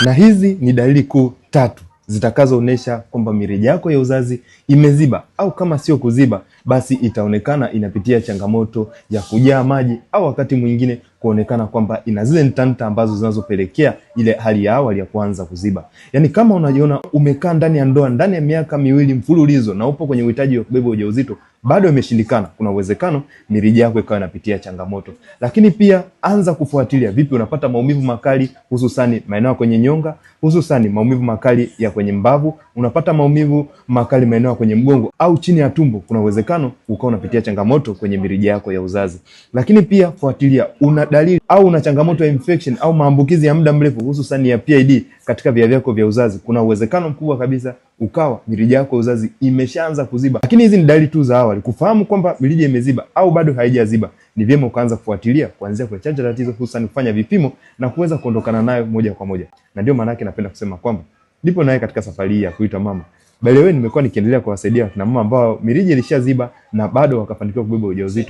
Na hizi ni dalili kuu tatu zitakazoonesha kwamba mirija yako ya uzazi imeziba, au kama sio kuziba basi itaonekana inapitia changamoto ya kujaa maji, au wakati mwingine kuonekana kwamba ina zile ntanta ambazo zinazopelekea ile hali ya awali ya kuanza kuziba. Yaani kama unajiona umekaa ndani ya ndoa ndani ya miaka 2 mfululizo na upo kwenye uhitaji wa kubeba ujauzito bado imeshindikana, kuna uwezekano mirija yako ikawa inapitia changamoto. Lakini pia anza kufuatilia vipi unapata maumivu makali, hususani maeneo kwenye nyonga, hususani maumivu makali ya kwenye mbavu, unapata maumivu makali maeneo kwenye mgongo au chini ya tumbo, kuna uwezekano ukawa unapitia changamoto kwenye mirija yako ya uzazi. Lakini pia fuatilia una dalili au una changamoto ya infection au maambukizi ya muda mrefu, hususani ya PID katika via vyako vya uzazi, kuna uwezekano mkubwa kabisa ukawa mirija yako ya uzazi imeshaanza kuziba. Lakini hizi ni dalili tu za awali. Kufahamu kwamba mirija imeziba au bado haijaziba, ni vyema ukaanza kufuatilia kuanzia kwa chanzo tatizo, hususan kufanya vipimo na kuweza kuondokana nayo moja kwa moja. Na ndio maana yake napenda kusema kwamba nipo naye katika safari hii ya kuitwa mama. By the way, nimekuwa nikiendelea kuwasaidia kina mama ambao mirija ilishaziba na bado wakafanikiwa kubeba ujauzito.